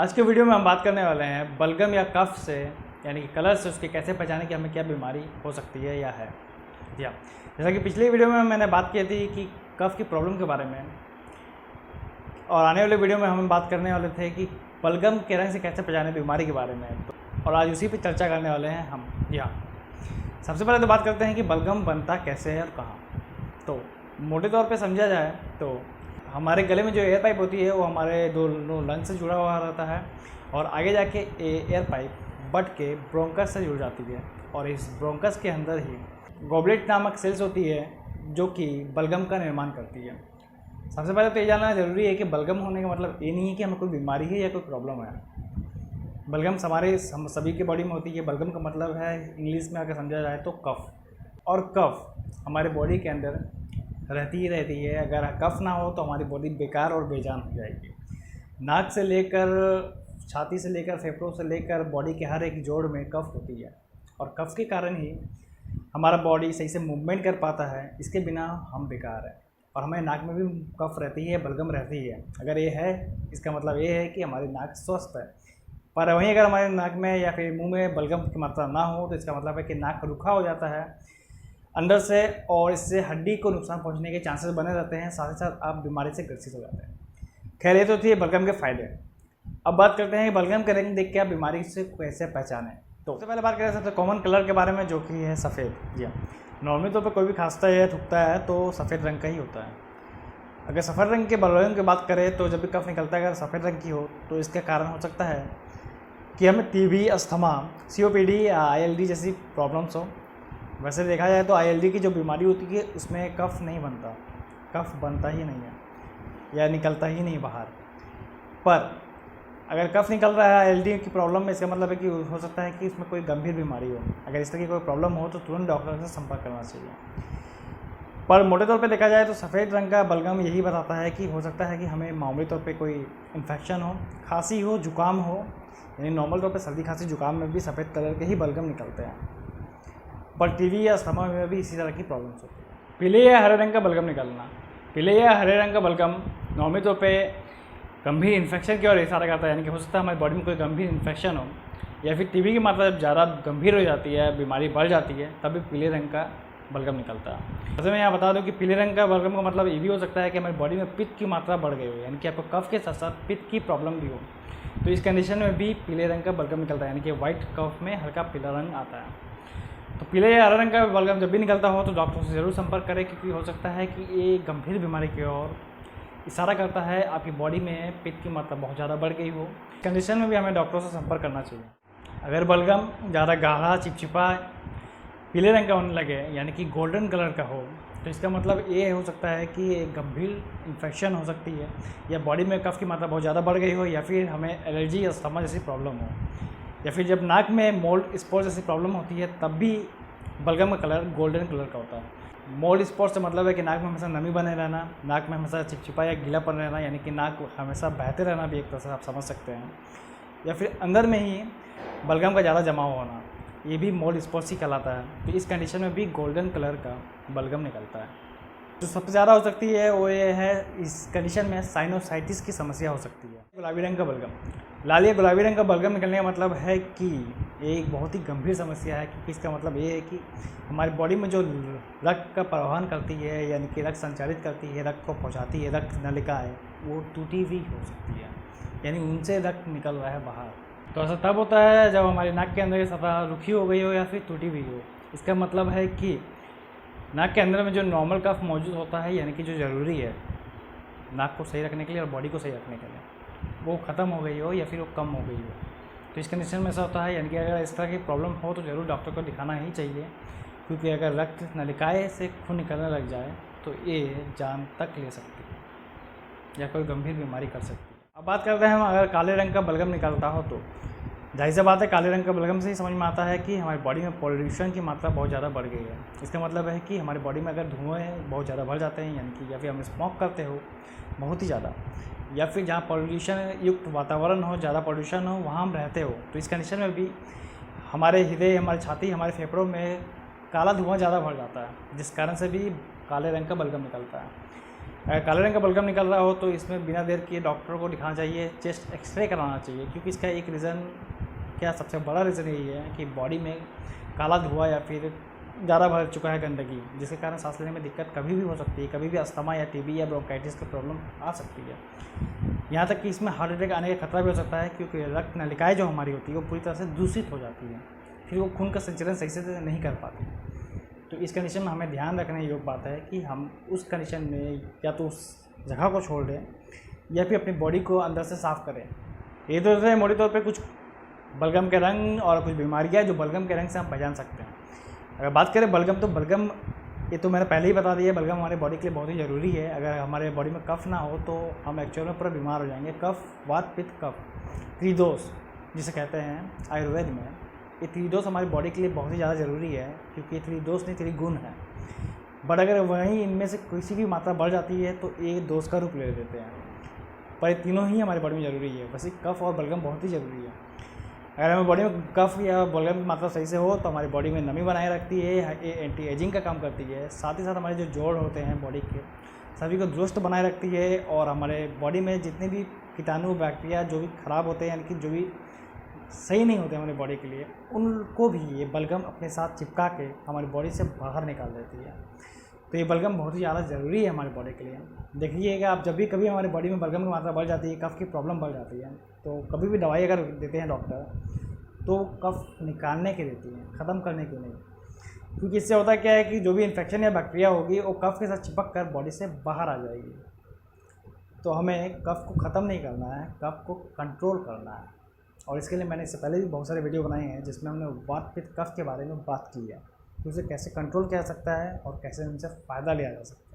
आज के वीडियो में हम बात करने वाले हैं बलगम या कफ से यानी कि कलर से उसके कैसे पहचाने कि हमें क्या बीमारी हो सकती है या है। जी हाँ, जैसा कि पिछली वीडियो में मैंने बात की थी कि कफ की प्रॉब्लम के बारे में, और आने वाले वीडियो में हम बात करने वाले थे कि बलगम के रंग से कैसे पहचाने बीमारी के बारे में, और आज उसी पर चर्चा करने वाले हैं हम। जी हाँ, सबसे पहले तो बात करते हैं कि बलगम बनता कैसे है और कहाँ। तो मोटे तौर पे समझा जाए तो हमारे गले में जो एयर पाइप होती है वो हमारे दोनों लंग्स से जुड़ा हुआ रहता है, और आगे जाके एयर पाइप बट के ब्रोंकस से जुड़ जाती है, और इस ब्रोंकस के अंदर ही गॉबलेट नामक सेल्स होती है जो कि बलगम का निर्माण करती है। सबसे पहले तो ये जानना ज़रूरी है कि बलगम होने का मतलब ये नहीं है कि हमें कोई बीमारी है या कोई प्रॉब्लम है। बलगम हम सभी के बॉडी में होती है। बलगम का मतलब है इंग्लिश में अगर समझा जाए तो कफ, और कफ हमारे बॉडी के अंदर रहती ही रहती है। अगर कफ ना हो तो हमारी बॉडी बेकार और बेजान हो जाएगी। नाक से लेकर छाती से लेकर फेफड़ों से लेकर बॉडी के हर एक जोड़ में कफ होती है, और कफ के कारण ही हमारा बॉडी सही से मूवमेंट कर पाता है। इसके बिना हम बेकार हैं। और हमारे नाक में भी कफ रहती है, बलगम रहती है। अगर ये है, इसका मतलब ये है कि हमारी नाक स्वस्थ है। पर वहीं अगर हमारे नाक में या फिर मुंह में बलगम की मात्रा ना हो तो इसका मतलब है कि नाक रूखा हो जाता है अंदर से, और इससे हड्डी को नुकसान पहुंचने के चांसेस बने रहते हैं। साथ ही साथ आप बीमारी से ग्रसित हो जाते हैं। खैर, ये तो थी बलगम के फ़ायदे। अब बात करते हैं कि बलगम के रंग देख के आप बीमारी से कैसे पहचानें। तो सबसे पहले बात करें सबसे कॉमन कलर के बारे में, जो कि है सफ़ेद। जी हाँ, नॉर्मली तौर पर कोई भी खांसता है या थूकता है तो सफ़ेद रंग का ही होता है। अगर सफ़ेद रंग के बलगम की बात करें तो जब भी कफ निकलता है अगर सफ़ेद रंग की हो तो इसका कारण हो सकता है कि हमें टीबी, अस्थमा, COPD या ILD जैसी प्रॉब्लम्स हो। वैसे देखा जाए तो ILD की जो बीमारी होती है उसमें कफ नहीं बनता, कफ बनता ही नहीं है या निकलता ही नहीं बाहर। पर अगर कफ निकल रहा है ILD की प्रॉब्लम में, इसका मतलब है कि हो सकता है कि इसमें कोई गंभीर बीमारी हो। अगर इस तरह की कोई प्रॉब्लम हो तो तुरंत डॉक्टर से संपर्क करना चाहिए। पर मोटे तौर पे देखा जाए तो सफ़ेद रंग का बलगम यही बताता है कि हो सकता है कि हमें मामूली तौर पे कोई इन्फेक्शन हो, खांसी हो, जुकाम हो। यानी नॉर्मल तौर पे सर्दी, खांसी, जुकाम में भी सफ़ेद कलर के ही बलगम निकलते हैं, पर टीबी या अस्थमा में भी इसी तरह की प्रॉब्लम्स होती है। पीले या हरे रंग का बलगम निकलना। पीले या हरे रंग का बलगम नॉर्मली तौर पे गंभीर इन्फेक्शन की ओर इशारा करता है। यानी कि हो सकता है हमारी बॉडी में कोई गंभीर इन्फेक्शन हो, या फिर टीबी की मात्रा जब ज़्यादा गंभीर हो जाती है, बीमारी बढ़ जाती है, तभी पीले रंग का बलगम निकलता है। वैसे मैं यहाँ बता दूँ कि पीले रंग का बलगम का मतलब ये भी हो सकता है कि हमारी बॉडी में पित्त की मात्रा बढ़ गई हो, यानी कि आपको कफ के साथ साथ पित्त की प्रॉब्लम भी हो, तो इस कंडीशन में भी पीले रंग का बलगम निकलता है। यानी कि वाइट कफ में हल्का पीला रंग आता है। तो पीले या हरे रंग का बलगम जब भी निकलता हो तो डॉक्टर से ज़रूर संपर्क करें, क्योंकि हो सकता है कि ये गंभीर बीमारी की ओर इशारा करता है। आपकी बॉडी में पित्त की मात्रा बहुत ज़्यादा बढ़ गई हो, कंडीशन में भी हमें डॉक्टर से संपर्क करना चाहिए। अगर बलगम ज़्यादा गाढ़ा, चिपचिपा पीले रंग का होने लगे, यानी कि गोल्डन कलर का हो, तो इसका मतलब ये हो सकता है कि एक गंभीर इन्फेक्शन हो सकती है, या बॉडी में कफ की मात्रा बहुत ज़्यादा बढ़ गई हो, या फिर हमें एलर्जी, अस्थमा जैसी प्रॉब्लम हो, या फिर जब नाक में मोल्ड स्पॉट जैसी प्रॉब्लम होती है तब भी बलगम का कलर गोल्डन कलर का होता है। मोल्ड स्पॉट से मतलब है कि नाक में हमेशा नमी बने रहना, नाक में हमेशा चिपचिपा या गीलापन रहना, यानी कि नाक हमेशा बहते रहना भी एक तरह से आप समझ सकते हैं, या फिर अंदर में ही बलगम का ज़्यादा जमाव होना, ये भी मोल्ड स्पॉट्स ही कहलाता है। तो इस कंडीशन में भी गोल्डन कलर का बलगम निकलता है। जो सबसे ज़्यादा हो सकती है वो ये है, इस कंडीशन में साइनोसाइटिस की समस्या हो सकती है। गुलाबी रंग का बलगम, लाल या गुलाबी रंग का बलगम निकलने का मतलब है कि ये एक बहुत ही गंभीर समस्या है, क्योंकि इसका मतलब ये है कि हमारी बॉडी में जो रक्त का परिवहन करती है, यानी कि रक्त संचारित करती है, रक्त को पहुंचाती है, रक्त नलिका है, वो टूटी हुई हो सकती है, यानी उनसे रक्त निकल रहा है बाहर। तो ऐसा तब होता है जब हमारी नाक के अंदर की सतह रुखी हो गई हो या फिर टूटी हुई हो। इसका मतलब है कि नाक के अंदर में जो नॉर्मल कफ मौजूद होता है, यानी कि जो ज़रूरी है नाक को सही रखने के लिए और बॉडी को सही रखने के लिए, वो ख़त्म हो गई हो या फिर वो कम हो गई हो। तो इस कंडीशन में ऐसा होता है, यानी कि अगर इस तरह की प्रॉब्लम हो तो ज़रूर डॉक्टर को दिखाना ही चाहिए, क्योंकि अगर रक्त नलिकाएँ से खून निकलने लग जाए तो ये जान तक ले सकती है या कोई गंभीर बीमारी कर सकती है। अब बात करते हैं हम, अगर काले रंग का बलगम निकलता हो तो जाहिर सी बात है, काले रंग का बलगम से ही समझ में आता है कि हमारी बॉडी में पॉल्यूशन की मात्रा बहुत ज़्यादा बढ़ गई है। इसका मतलब है कि हमारी बॉडी में अगर धुएँ बहुत ज़्यादा बढ़ जाते हैं, यानी कि या फिर हम स्मोक करते हो बहुत ही ज़्यादा, या फिर जहाँ पॉल्यूशन युक्त वातावरण हो, ज़्यादा पॉल्यूशन हो, वहाँ हम रहते हो, तो इस कंडीशन में भी हमारे हृदय, हमारी छाती, हमारे फेफड़ों में काला धुआं ज़्यादा बढ़ जाता है, जिस कारण से भी काले रंग का बलगम निकलता है। अगर काले रंग का बलगम निकल रहा हो तो इसमें बिना देर किए डॉक्टर को दिखाना चाहिए, चेस्ट एक्सरे कराना चाहिए, क्योंकि इसका एक रीज़न क्या सबसे बड़ा रीज़न यही है कि बॉडी में काला धुआं या फिर ज़्यादा भर चुका है गंदगी, जिसके कारण सांस लेने में दिक्कत कभी भी हो सकती है, कभी भी अस्थमा या टीबी या ब्रोंकाइटिस की प्रॉब्लम आ सकती है। यहाँ तक कि इसमें हार्ट अटैक आने का खतरा भी हो सकता है, क्योंकि रक्त नलिकाएँ जो हमारी होती है वो पूरी तरह से दूषित हो जाती है, फिर वो खून का संचलन सही से नहीं कर पाती। तो इस कंडीशन में हमें ध्यान रखने योग्य बात है कि हम उस कंडीशन में या तो उस जगह को छोड़ दें या फिर अपनी बॉडी को अंदर से साफ़ करें। ये तो है मोटे तौर पे कुछ बलगम के रंग और कुछ बीमारियाँ जो बलगम के रंग से हम पहचान सकते हैं। अगर बात करें बलगम, तो बलगम ये तो मैंने पहले ही बता दिया, बलगम हमारे बॉडी के लिए बहुत ही ज़रूरी है। अगर हमारे बॉडी में कफ ना हो तो हम एक्चुअल में पूरा बीमार हो जाएंगे। कफ, वात, पित्त, कफ, त्रिदोष जिसे कहते हैं आयुर्वेद में, ये त्रिदोष हमारी बॉडी के लिए बहुत ही ज़्यादा ज़रूरी है, क्योंकि ये त्रिदोष नहीं त्रिगुण है। बट अगर वहीं इनमें से किसी की मात्रा बढ़ जाती है तो ये दोष का रूप ले लेते हैं। पर ये तीनों ही हमारी बॉडी में ज़रूरी है। वैसे कफ और बलगम बहुत ही ज़रूरी है। अगर हमारी बॉडी में कफ या बलगम की मात्रा सही से हो तो हमारी बॉडी में नमी बनाए रखती है, ये एंटी एजिंग का काम करती है। साथ ही साथ हमारे जो जोड़ होते हैं बॉडी के सभी को दुरुस्त बनाए रखती है, और हमारे बॉडी में जितने भी कीटाणु बैक्टीरिया जो भी ख़राब होते हैं, यानी कि जो भी सही नहीं होते हमारी बॉडी के लिए, उनको भी ये बलगम अपने साथ चिपका के हमारी बॉडी से बाहर निकाल देती है। तो ये बलगम बहुत ही ज़्यादा ज़रूरी है हमारी बॉडी के लिए। देखिएगा आप, जब भी कभी हमारी बॉडी में बलगम की मात्रा बढ़ जाती है, कफ की प्रॉब्लम बढ़ जाती है, तो कभी भी दवाई अगर देते हैं डॉक्टर तो कफ निकालने की देती हैं, ख़त्म करने की नहीं। क्योंकि इससे होता क्या है कि जो भी इन्फेक्शन या बैक्टीरिया होगी वो कफ के साथ चिपक कर बॉडी से बाहर आ जाएगी। तो हमें कफ को ख़त्म नहीं करना है, कफ को कंट्रोल करना है। और इसके लिए मैंने इससे पहले भी बहुत सारे वीडियो बनाए हैं जिसमें हमने वात, पित्त, कफ के बारे में बात की है कि उसे कैसे कंट्रोल किया जा सकता है और कैसे उनसे फ़ायदा लिया जा सकता है।